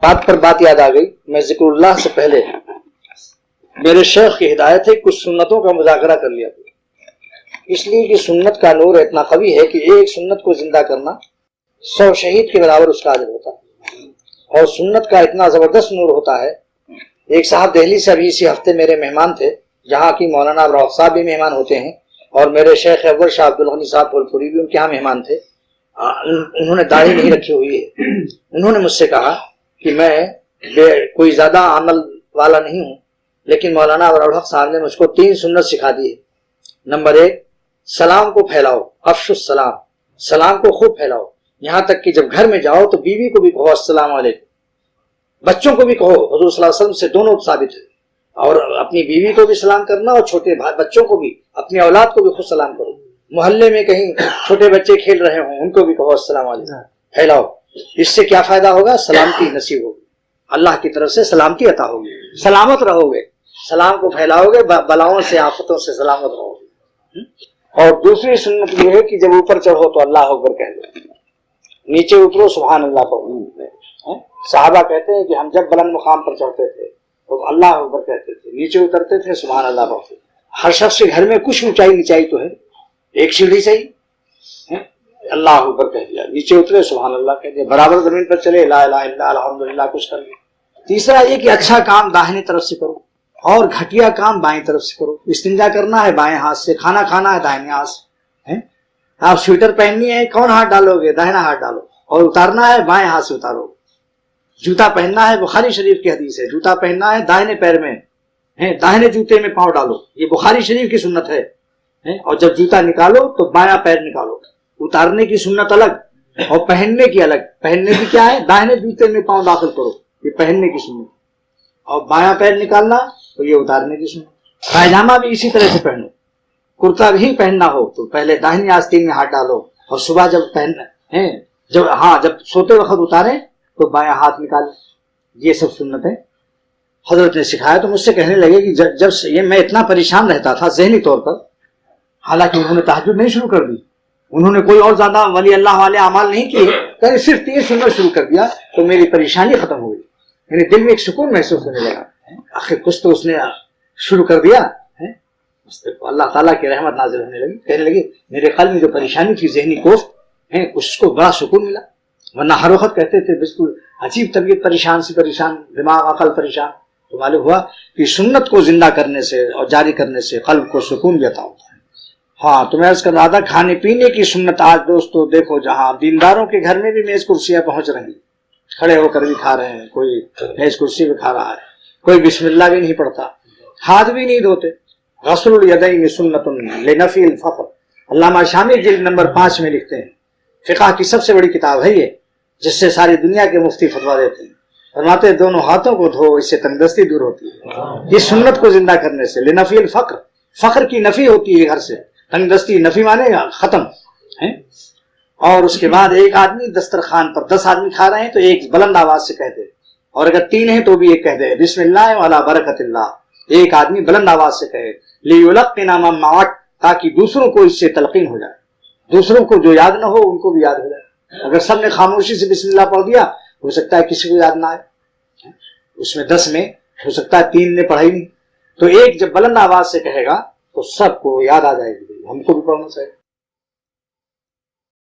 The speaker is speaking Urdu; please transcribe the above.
بات پر بات یاد آ گئی. میں ذکر اللہ سے پہلے میرے شیخ کی ہدایت ہے کچھ سنتوں کا مذاکرہ کر لیا، اس لیے کہ سنت کا نور اتنا قوی ہے کہ ایک سنت کو زندہ کرنا 100 شہید کے برابر اس کا اجر ہوتا ہے، اور سنت کا اتنا زبردست نور ہوتا ہے. ایک صاحب دہلی سے ابھی اسی ہفتے میرے مہمان تھے، جہاں کی مولانا ابراہیم صاحب بھی مہمان ہوتے ہیں، اور میرے شیخ اول شاہ عبدالغنی صاحب پھولپوری بھی ان کے یہاں مہمان تھے. انہوں نے داڑھی نہیں رکھی ہوئی ہے. انہوں نے مجھ سے کہا کہ میں کوئی زیادہ عمل والا نہیں ہوں، لیکن مولانا ابراہیم صاحب نے مجھ کو 3 سنت سکھا دی ہے. نمبر 1، سلام کو پھیلاؤ، افش السلام، سلام کو خوب پھیلاؤ، یہاں تک کہ جب گھر میں جاؤ تو بیوی کو بھی کہو السلام علیکم، بچوں کو بھی کہو. حضور صلی اللہ علیہ وسلم سے دونوں ثابت ہے. اور اپنی بیوی کو بھی سلام کرنا، اور چھوٹے بچوں کو بھی، اپنی اولاد کو بھی خود سلام کرو. محلے میں کہیں چھوٹے بچے کھیل رہے ہوں ان کو بھی کہو السلام علیکم، پھیلاؤ. اس سے کیا فائدہ ہوگا؟ سلامتی نصیب ہوگی، اللہ کی طرف سے سلامتی عطا ہوگی، سلامت رہو گے. سلام کو پھیلاؤ گے، بلاؤں سے آفتوں سے سلامت رہو گے. اور دوسری سنت یہ ہے کہ جب اوپر چڑھو تو اللہ اکبر کہہ دو، نیچے اترو سبحان اللہ پڑھو. صحابہ کہتے ہیں کہ ہم جب بلند مقام پر چڑھتے تھے تو اللہ اکبر کہتے تھے، نیچے اترتے تھے سبحان اللہ پڑھتے. ہر شخص کے گھر میں کچھ اونچائی نیچائی تو ہے، ایک سیڑھی سے ہی اللہ اکبر کہہ دیا، نیچے اترے سبحان اللہ کہہ دیا، برابر زمین پر چلے لا الہ الا اللہ الحمدللہ کچھ کر لیا. تیسرا یہ کہ اچھا کام داہنی طرف سے کرو اور گھٹیا کام بائیں طرف سے کرو. استنجا کرنا ہے بائیں ہاتھ سے، کھانا کھانا ہے داہنے ہاتھ سے. آپ سویٹر پہننی ہے کون ہاتھ ڈالو گے؟ داہنا ہاتھ ڈالو. اور اتارنا ہے بائیں ہاتھ سے اتارو. جوتا پہننا ہے، بخاری شریف کی حدیث ہے، جوتا پہننا ہے داہنے پیر میں، داہنے جوتے میں پاؤں ڈالو، یہ بخاری شریف کی سنت ہے. اور جب جوتا نکالو تو بایاں پیر نکالو. اتارنے کی سنت الگ اور پہننے کی الگ. پہننے کی کیا ہے؟ داہنے جوتے میں پاؤں داخل کرو، یہ پہننے کی سنت. اور بایاں پیر نکالنا تو یہ اتارنے کی سنت. پائجامہ بھی اسی طرح سے پہنو. کرتا بھی پہننا ہو تو پہلے داہنی آستین میں ہاتھ ڈالو، اور صبح جب پہننا جب سوتے وقت اتارے تو بایاں ہاتھ نکالے. یہ سب سنت ہے حضرت نے سکھایا. تو مجھ سے کہنے لگے کہ جب یہ میں اتنا پریشان رہتا تھا ذہنی طور پر، حالانکہ انہوں نے تہجد نہیں شروع کر دی، انہوں نے کوئی اور زیادہ ولی اللہ والے اعمال نہیں کیے، کہ صرف 3 سنت شروع کر دیا تو میری پریشانی ختم ہو گئی. یعنی دل میں ایک سکون محسوس ہونے لگا. آخر کچھ تو اس نے شروع کر دیا. اللہ تعالیٰ کی رحمت نازل ہونے لگی. کہنے لگی میرے قلب میں جو پریشانی تھی ذہنی کوفت اس کو بڑا سکون ملا. ورنہ ہر وقت کہتے تھے بالکل عجیب طبیعت، پریشان سے پریشان، دماغ عقل پریشان. تو معلوم ہوا کہ سنت کو زندہ کرنے سے اور جاری کرنے سے قلب کو سکون بھی عطا ہوتا ہے. ہاں تو میں عرض کر رہا تھا کھانے پینے کی سنت. آج دوستو دیکھو جہاں دینداروں کے گھر میں بھی میز کرسیاں پہنچ رہی، کھڑے ہو کر بھی کھا رہے ہیں، کوئی میز کرسی پہ کھا رہا ہے، کوئی بسم اللہ بھی نہیں پڑھتا، ہاتھ بھی نہیں دھوتے. غسل الیدین سنت لنفی الفقر. علامہ شامی جلد نمبر 5 میں لکھتے ہیں، فقہ کی سب سے بڑی کتاب ہے یہ، جس سے ساری دنیا کے مفتی فتوا دیتے ہیں. فرماتے ہیں دونوں ہاتھوں کو دھو، اس سے تنگدستی دور ہوتی ہے. اس سنت کو زندہ کرنے سے لنفی الفقر، فقر کی نفی ہوتی ہے گھر سے، تنگدستی نفی مانے گا ختم ہے. اور اس کے بعد ایک آدمی دسترخوان پر 10 آدمی کھا رہے ہیں تو ایک بلند آواز سے کہہ دے، اور اگر 3 ہیں تو بھی ایک کہہ دے بسم اللہ وعلی برکت اللہ. ایک آدمی بلند آواز سے کہے لیلقن من معک، تاکہ دوسروں کو اس سے تلقین ہو جائے، دوسروں کو جو یاد نہ ہو ان کو بھی یاد ہو جائے. اگر سب نے خاموشی سے بسم اللہ پڑھ دیا، ہو سکتا ہے کسی کو یاد نہ آئے، اس میں 10 میں ہو سکتا ہے 3 نے پڑھا ہی نہیں. تو ایک جب بلند آواز سے کہے گا تو سب کو یاد آ جائے گی، ہم کو بھی پڑھنا چاہیے.